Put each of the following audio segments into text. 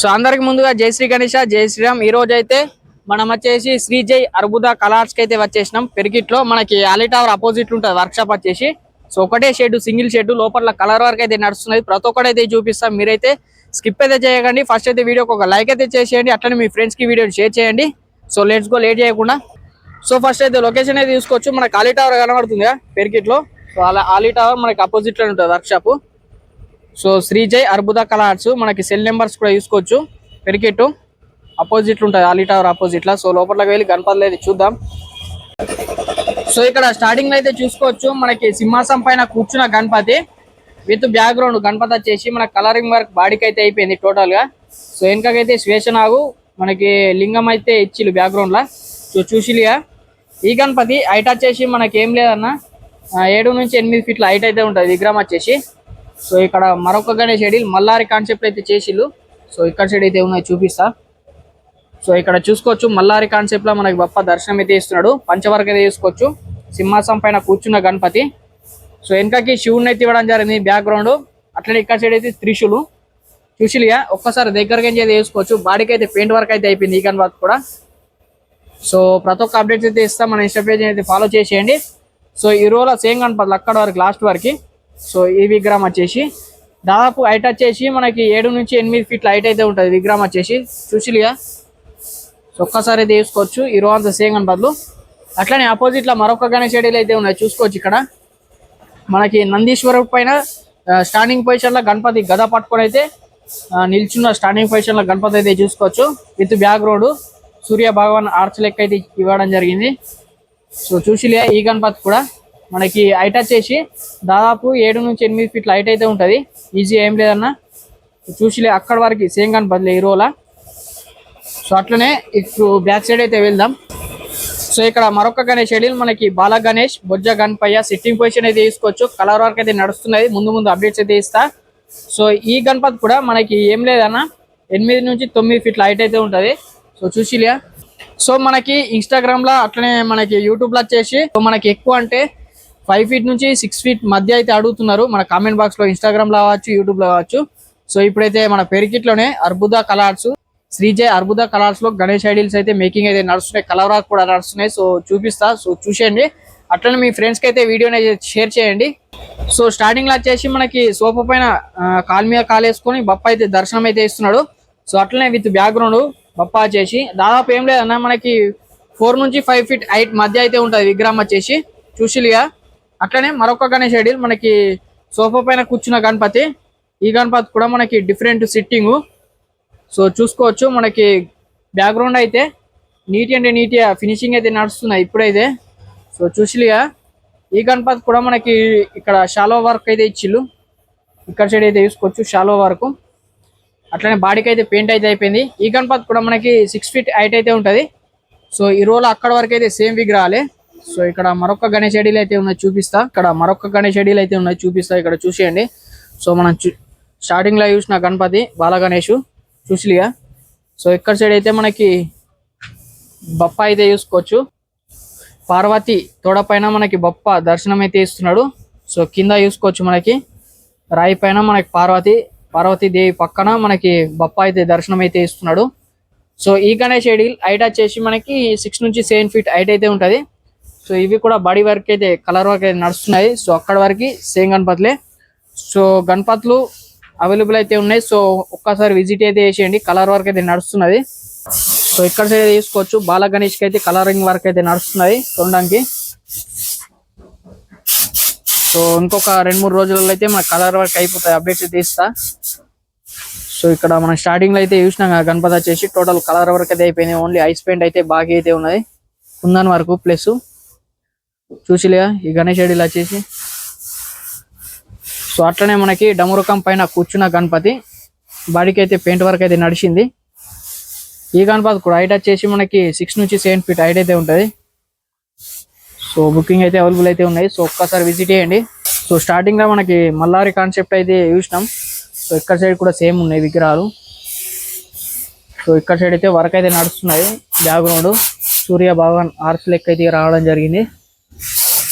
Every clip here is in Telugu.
సో అందరికి ముందుగా జై శ్రీ గణేష జై శ్రీరామ్. ఈ రోజు అయితే మనం వచ్చేసి శ్రీ జై అర్బుద కలర్స్ కి అయితే వచ్చేసినాం. పెరిగిట్లో మనకి ఆలీ టవర్ అపోజిట్ ఉంటుంది వర్క్ షాప్ వచ్చేసి. సో ఒకటే షెడ్, సింగిల్ షెడ్, లోపల కలర్ వర్క్ అయితే నడుస్తున్నది. ప్రతి ఒక్కటైతే చూపిస్తాం, మీరైతే స్కిప్ అయితే చేయకండి. ఫస్ట్ అయితే వీడియోకి ఒక లైక్ అయితే చేసేయండి, అట్లనే మీ ఫ్రెండ్స్ కి వీడియోని షేర్ చేయండి. సో లెట్స్ గో, లేట్ చేయకుండా. సో ఫస్ట్ అయితే లొకేషన్ అయితే తీసుకోవచ్చు. మనకి ఆలీ టవర్ కనబడుతుంది పెరిగిట్లో. సో అలా ఆలీ టవర్ మనకి అపోజిట్ లో ఉంటుంది వర్క్ షాప్. సో శ్రీ జై అర్బుద కలర్స్, మనకి సెల్ నెంబర్స్ కూడా చూసుకోవచ్చు. పెరికెట్టు అపోజిట్ ఉంటుంది ఆలీ టవర్ అపోజిట్ లా. సో లోపలికి వెళ్ళి గణపతులు అయితే చూద్దాం. సో ఇక్కడ స్టార్టింగ్ లో అయితే చూసుకోవచ్చు, మనకి సింహాసం పైన కూర్చున్న గణపతి విత్ బ్యాక్గ్రౌండ్ గణపతి వచ్చేసి మన కలరింగ్ వర్క్ బాడీకి అయితే అయిపోయింది టోటల్ గా. సో వెనకకైతే శ్వేషనాగు మనకి లింగం అయితే ఇచ్చిలు బ్యాక్గ్రౌండ్ లా. సో చూసిలిగా ఈ గణపతి హైట్ వచ్చేసి మనకి ఏం లేదన్న 7 నుంచి 8 ఫీట్ల హైట్ అయితే ఉంటుంది విగ్రహం వచ్చేసి. సో ఇక్కడ మరొక గణేష్ షెడ్యూల్ మల్లారి కాన్సెప్ట్ అయితే చేసిళ్ళు. సో ఇక్కడ సైడ్ అయితే ఉన్నాయి చూపిస్తా. సో ఇక్కడ చూసుకోవచ్చు మల్లారి కాన్సెప్ట్ లో మనకి బప్ప దర్శనం అయితే ఇస్తున్నాడు. పంచవర్గ అయితే చూసుకోవచ్చు, సింహాసం పైన కూర్చున్న గణపతి. సో వెనకకి శివుడిని అయితే ఇవ్వడం జరిగింది బ్యాక్గ్రౌండ్. అట్లనే ఇక్కడ సైడ్ అయితే త్రిశూలు చూసిలిగా. ఒక్కసారి దగ్గరకి అయితే చూసుకోవచ్చు. బాడీకి అయితే పెయింట్ వర్క్ అయితే అయిపోయింది ఈ గణపతి కూడా. సో ప్రతి ఒక్క అప్డేట్స్ అయితే ఇస్తాం, మన ఇన్స్టా పేజ్ అయితే ఫాలో చేసేయండి. సో ఈ రోజు సేమ్ గణపతి అక్కడ వరకు లాస్ట్ వరకు. సో ఈ విగ్రహం వచ్చేసి దాదాపు హైట్ వచ్చేసి మనకి 7 నుంచి 8 ఫీట్ల హైట్ అయితే ఉంటుంది విగ్రహం వచ్చేసి చూసిలిగా. సో ఒక్కసారి అయితే చూసుకోవచ్చు ఈ రోజు అంతా సేమ్ గణపతులు. అట్లనే ఆపోజిట్ లో మరొక గణేష్ షెడ్యూల్ అయితే ఉన్నాయి చూసుకోవచ్చు. ఇక్కడ మనకి నందీశ్వరు పైన స్టాండింగ్ పొజిషన్ లో గణపతి గద పట్టుకొని అయితే నిల్చున్న స్టాండింగ్ పొజిషన్ లో గణపతి అయితే చూసుకోవచ్చు. With background Surya Bhagwan arch లెక్క అయితే ఇవ్వడం జరిగింది. సో చూసిలిగా ఈ గణపతి కూడా మనకి హైట్ వచ్చేసి దాదాపు 7 నుంచి 8 ఫీట్ల హైట్ అయితే ఉంటుంది. ఈజీ ఏం లేదన్న. చూసిలే అక్కడ వరకు సేమ్ గణపతి ఈ రోజులా. సో అట్లనే ఇప్పుడు బ్యాక్ సైడ్ అయితే వెళ్దాం. సో ఇక్కడ మరొక గణేష్ షెడ్యూల్ మనకి బాల గణేష్ బొజ్జ గణపయ్య సిట్టింగ్ పొజిషన్ అయితే తీసుకోవచ్చు. కలర్ వర్క్ అయితే నడుస్తున్నది, ముందు అప్డేట్స్ అయితే ఇస్తా. సో ఈ గణపతి కూడా మనకి ఏం లేదన్న 8 నుంచి 9 ఫీట్ల హైట్ అయితే ఉంటుంది. సో చూసిలియా. సో మనకి ఇన్స్టాగ్రామ్ లో అట్లనే మనకి యూట్యూబ్ లో వచ్చేసి మనకి ఎక్కువ అంటే 5 ఫీట్ నుంచి 6 ఫీట్ మధ్య అయితే అడుగుతున్నారు మన కామెంట్ బాక్స్ లో, ఇన్స్టాగ్రామ్ లో కావచ్చు, యూట్యూబ్ లో కావచ్చు. సో ఇప్పుడైతే మన పెరికిట్ లోనే అర్బుద కలర్స్, శ్రీ జై అర్బుద కలర్స్ లో గణేష్ ఐడిల్స్ అయితే మేకింగ్ అయితే నడుస్తున్నాయి, కలర్ వర్క్ కూడా నడుస్తున్నాయి. సో చూపిస్తా, సో చూసేయండి. అట్లనే మీ ఫ్రెండ్స్ కి అయితే వీడియోని షేర్ చేయండి. సో స్టార్టింగ్ లో వచ్చేసి మనకి సోఫా పైన కాలు మీద కాలు వేసుకొని బప్ప అయితే దర్శనం అయితే ఇస్తున్నాడు. సో అట్లనే విత్ బ్యాక్గ్రౌండ్ బప్ప వచ్చేసి దాదాపు ఏం లేదన్నా మనకి 4 నుంచి 5 ఫీట్ హైట్ మధ్య అయితే ఉంటుంది విగ్రహం వచ్చేసి చూసిలిగా. అట్లనే మరొక గణేష్ ఐడిల్ మనకి సోఫా పైన కూర్చున్న గణపతి. ఈ గణపతి కూడా మనకి డిఫరెంట్ సిట్టింగ్. సో చూసుకోవచ్చు మనకి బ్యాక్గ్రౌండ్ అయితే నీట్ ఫినిషింగ్ అయితే నడుస్తున్నాయి ఇప్పుడైతే. సో చూసిలిగా ఈ గణపతి కూడా మనకి ఇక్కడ షాలో వర్క్ అయితే ఇచ్చిళ్ళు. ఇక్కడ సైడ్ అయితే చూసుకోవచ్చు షాలో వర్క్. అట్లనే బాడీకి అయితే పెయింట్ అయితే అయిపోయింది. ఈ గణపతి కూడా మనకి 6 ఫీట్ హైట్ అయితే ఉంటుంది. సో ఈ రోజు అక్కడ వరకు అయితే సేమ్ విగ్రహాలే. సో ఇక్కడ మరొక గణేష్ ఐడీలు అయితే ఉన్నాయి చూపిస్తా. ఇక్కడ చూసేయండి. సో మనం స్టార్టింగ్ లో చూసిన గణపతి బాల గణేష్ చూసిలిగా. సో ఇక్కడ సైడ్ అయితే మనకి బప్ప అయితే చూసుకోవచ్చు. పార్వతి తోడ పైన మనకి బప్ప దర్శనం అయితే ఇస్తున్నాడు. సో కింద చూసుకోవచ్చు మనకి రాయి పైన మనకి పార్వతీదేవి పక్కన మనకి బప్ప అయితే దర్శనం అయితే ఇస్తున్నాడు. సో ఈ గణేష్ ఐడీల్ హైట్ వచ్చేసి మనకి 6 నుంచి 7 ఫీట్ హైట్ అయితే ఉంటుంది. సో ఇవి కూడా బాడీ వర్క్ అయితే కలర్ వర్క్ అయితే నడుస్తున్నాయి. సో అక్కడ వరకు సేమ్ గణపతులే. సో గణపతులు అవైలబుల్ అయితే ఉన్నాయి. సో ఒక్కసారి విజిట్ అయితే చేసేయండి, కలర్ వర్క్ అయితే నడుస్తున్నది. సో ఇక్కడ సైడ్ తీసుకోవచ్చు బాల గణేష్ కి అయితే కలరింగ్ వర్క్ అయితే నడుస్తున్నది చూడడానికి. సో ఇంకొక 2-3 రోజులలో అయితే మన కలర్ వర్క్ అయిపోతాయి, అప్డేట్స్ అయితే ఇస్తా. సో ఇక్కడ మనం స్టార్టింగ్ లో అయితే చూసినాం గణపతి వచ్చేసి టోటల్ కలర్ వర్క్ అయితే అయిపోయింది. ఓన్లీ ఐస్ పెయింట్ అయితే బాగా అయితే ఉన్నది కుందన్ వరకు ప్లస్ చూసిలేగా ఈ గణేష్ ఐడీలు వచ్చేసి. సో అట్లనే మనకి డమరుకం పైన కూర్చున్న గణపతి బాడీకి అయితే పెయింట్ వర్క్ అయితే నడిచింది. ఈ గణపతి కూడా హైట్ వచ్చేసి మనకి 6 నుంచి 7 ఫీట్ హైట్ అయితే ఉంటుంది. సో బుకింగ్ అయితే అవైలబుల్ అయితే ఉన్నాయి. సో ఒక్కసారి విజిట్ చేయండి. సో స్టార్టింగ్ లో మనకి మల్లారి కాన్సెప్ట్ అయితే చూసినాం. సో ఇక్కడ సైడ్ కూడా సేమ్ ఉన్నాయి విగ్రహాలు. సో ఇక్కడ సైడ్ అయితే వర్క్ అయితే నడుస్తున్నాయి. బ్యాక్గ్రౌండ్ సూర్య భగవాన్ ఆర్చ్ లెక్క అయితే రావడం జరిగింది.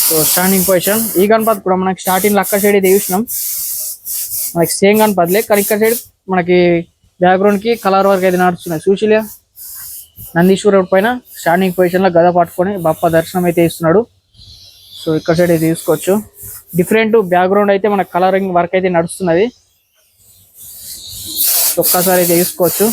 సో స్టాండింగ్ పొజిషన్ ఈ గణపతి కూడా మనకి స్టార్టింగ్ లో అక్కడ సైడ్ అయితే చూసినాం. మనకి సేమ్ గణపతిలే, కానీ ఇక్కడ సైడ్ మనకి బ్యాక్గ్రౌండ్ కి కలర్ వర్క్ అయితే నడుస్తున్నాయి. సుశీలియా నందీశ్వరుడు పైన స్టాండింగ్ పొజిషన్ లో గద పట్టుకొని బప్ప దర్శనం అయితే ఇస్తున్నాడు. సో ఇక్కడ సైడ్ అయితే తీసుకోవచ్చు. డిఫరెంట్ బ్యాక్గ్రౌండ్ అయితే మన కలరింగ్ వర్క్ అయితే నడుస్తున్నది. ఒక్కసారి అయితే తీసుకోవచ్చు.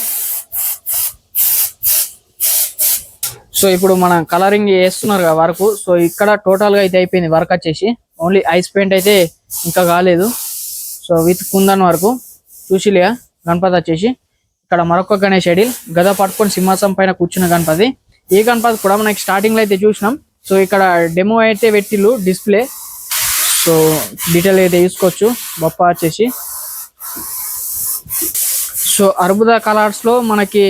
సో ఇప్పుడు మనం కలరింగ్ చేస్తున్నారు కదా వర్క్. సో ఇక్కడ టోటల్ గా అయితే అయిపోయింది వర్క్ వచ్చేసి. ఓన్లీ ఐస్ పెయింట్ అయితే ఇంకా కాలేదు. సో విత్ కుందన్ వరకు సుశీలియా గణపతి వచ్చేసి. ఇక్కడ మరొక గణేష్ ఐడిల్ గద పట్టుకొని సింహాసనం పైన కూర్చున్న గణపతి. ఈ గణపతి కూడా మనకి స్టార్టింగ్ లో అయితే చూసినాం. సో ఇక్కడ డెమో అయితే పెట్టిల్లు డిస్ప్లే. సో డీటెయిల్ అయితే తీసుకోవచ్చు. బొప్ప వచ్చేసి సో అర్బుద కలర్స్ లో మనకి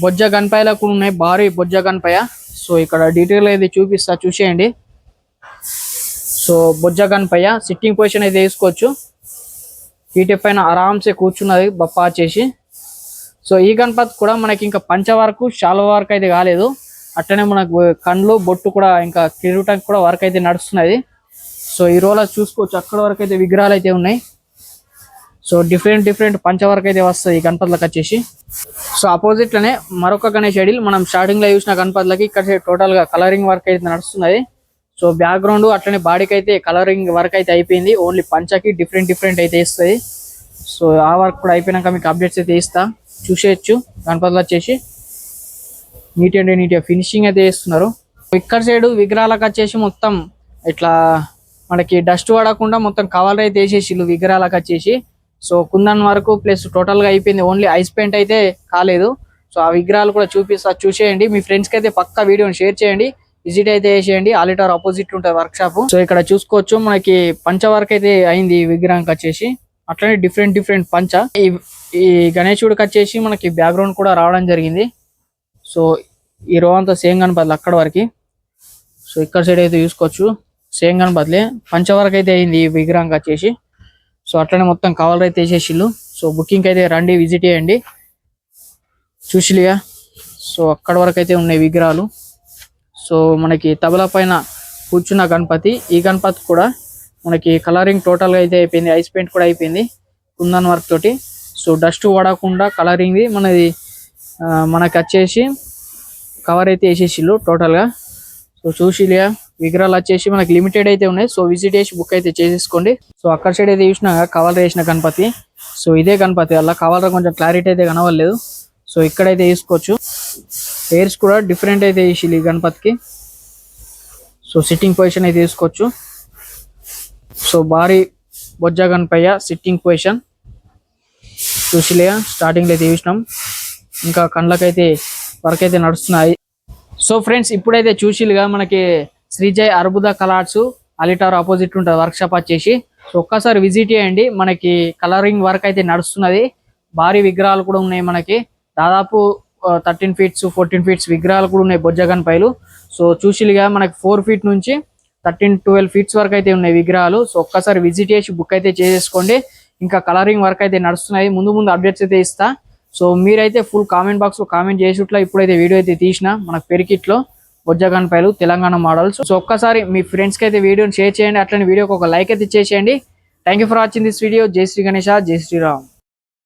బొజ్జ గణపయ్యలకు ఉన్నాయి, భారీ బొజ్జ గణపయ్య. సో ఇక్కడ డీటెయిల్ అయితే చూపిస్తా, చూసేయండి. సో బొజ్జ గణపయ్య సిట్టింగ్ పొజిషన్ అయితే తీసుకోవచ్చు. వీటి పైన ఆరామ్సే కూర్చున్నది బప్ప వచ్చేసి. సో ఈ గణపతి కూడా మనకి ఇంకా పంచ వరకు శాల వరకు అయితే కాలేదు. అట్లనే మనకు కండ్లు బొట్టు కూడా ఇంకా కిరీటానికి కూడా వర్క్ అయితే నడుస్తున్నది. సో ఈ రోజు చూసుకోవచ్చు అక్కడ వరకు అయితే విగ్రహాలు అయితే ఉన్నాయి. సో డిఫరెంట్ పంచ వరకు అయితే వస్తుంది ఈ గణపతులకు వచ్చేసి. సో ఆపోజిట్ లోనే మరొక గణేష్ ఐడిల్ మనం స్టార్టింగ్ లో చూసిన గణపతులకి ఇక్కడ టోటల్ గా కలరింగ్ వర్క్ అయితే నడుస్తున్నది. సో బ్యాక్గ్రౌండ్ అట్లనే బాడీకి అయితే కలరింగ్ వర్క్ అయితే అయిపోయింది. ఓన్లీ పంచకి డిఫరెంట్ అయితే ఇస్తుంది. సో ఆ వర్క్ కూడా అయిపోయినాక మీకు అప్డేట్స్ అయితే ఇస్తా, చూసేయచ్చు. గణపతులు వచ్చేసి నీట్గా ఫినిషింగ్ అయితే చేస్తున్నారు. ఇక్కడ సైడ్ విగ్రహాలకు వచ్చేసి మొత్తం ఇట్లా మనకి డస్ట్ పడకుండా మొత్తం కవర్ అయితే వేసేసి విగ్రహాలకు వచ్చేసి. సో కుందన్ వరకు ప్లస్ టోటల్ గా అయిపోయింది. ఓన్లీ ఐస్ పెయింట్ అయితే కాలేదు. సో ఆ విగ్రహాలు కూడా చూపిస్తా, చూసేయండి. మీ ఫ్రెండ్స్ కి అయితే పక్కా వీడియోని షేర్ చేయండి, విజిట్ అయితే చేసేయండి. ఆలిటార్ ఆపోజిట్ ఉంటుంది వర్క్ షాప్. సో ఇక్కడ చూసుకోవచ్చు మనకి పంచ వర్క్ అయితే అయింది ఈ విగ్రహానికి వచ్చేసి. అట్లనే డిఫరెంట్ పంచ. ఈ గణేశుడికి వచ్చేసి మనకి బ్యాక్గ్రౌండ్ కూడా రావడం జరిగింది. సో ఈ రో అంతా సేమ్ గణపతులు అక్కడ వరకు. సో ఇక్కడ సైడ్ అయితే చూసుకోవచ్చు సేమ్ గణపతులే. పంచ వరకు అయితే అయింది ఈ విగ్రహానికి వచ్చేసి. సో అట్లనే మొత్తం కవర్ అయితే వేసేసిళ్ళు. సో బుకింగ్ అయితే రండి, విజిట్ చేయండి. సుశీలియా సో అక్కడ వరకు అయితే ఉన్నాయి విగ్రహాలు. సో మనకి తబలా పైన కూర్చున్న గణపతి. ఈ గణపతి కూడా మనకి కలరింగ్ టోటల్ గా అయితే అయిపోయింది. ఐస్ పెయింట్ కూడా అయిపోయింది కుందన్ వర్క్ తోటి. సో డస్ట్ పడకుండా కలరింగ్ మనకి వచ్చేసి కవర్ అయితే వేసేసిళ్ళు టోటల్ గా. సో సుశీలియా విగ్రహాలు వచ్చేసి మనకి లిమిటెడ్ అయితే ఉన్నాయి. సో విజిట్ చేసి బుక్ అయితే చేసేసుకోండి. సో అక్కడ సైడ్ అయితే చూసినా కవర్ వేసిన గణపతి. సో ఇదే గణపతి వల్ల కవర్ కొంచెం క్లారిటీ అయితే కనవలేదు. సో ఇక్కడైతే తీసుకోవచ్చు. హెయిర్స్ కూడా డిఫరెంట్ అయితే వేసి ఈ గణపతికి. సో సిట్టింగ్ పొజిషన్ అయితే తీసుకోవచ్చు. సో భారీ బొజ్జ గణపయ్య సిట్టింగ్ పొజిషన్. సుశీలియా స్టార్టింగ్ లో అయితే చూసినాం. ఇంకా కండ్లకైతే వర్క్ అయితే నడుస్తున్నాయి. సో ఫ్రెండ్స్ ఇప్పుడైతే చూసిలుగా మనకి శ్రీజయ్ అర్బుద కలర్స్ అలిటార్ ఆపోజిట్ ఉంటుంది వర్క్ షాప్ వచ్చేసి. సో ఒక్కసారి విజిట్ చేయండి. మనకి కలరింగ్ వర్క్ అయితే నడుస్తున్నది. భారీ విగ్రహాలు కూడా ఉన్నాయి మనకి. దాదాపు 13 feet 14 feet విగ్రహాలు కూడా ఉన్నాయి బొజ్జ గణపయ్యలు. సో చూసిలుగా మనకి 4 feet నుంచి 13-12 feet వరకు అయితే ఉన్నాయి విగ్రహాలు. సో ఒక్కసారి విజిట్ చేసి బుక్ అయితే చేసేసుకోండి. ఇంకా కలరింగ్ వర్క్ అయితే నడుస్తున్నాయి. ముందు అప్డేట్స్ అయితే ఇస్తా. సో మీరైతే ఫుల్ కామెంట్ బాక్స్ లో కామెంట్ చేసేట్లా ఇప్పుడైతే వీడియో అయితే తీసిన మనకు పెరికిట్ లో బొజ్జ గణపయ్యలు తెలంగాణ మోడల్స్. సో ఒక్కసారి మీ ఫ్రెండ్స్ కి అయితే వీడియోని షేర్ చేయండి. అట్లనే వీడియోకి ఒక లైక్ అయితే చేసేయండి. Thank you for watching this video. జై శ్రీ గణేష, జై శ్రీరామ్.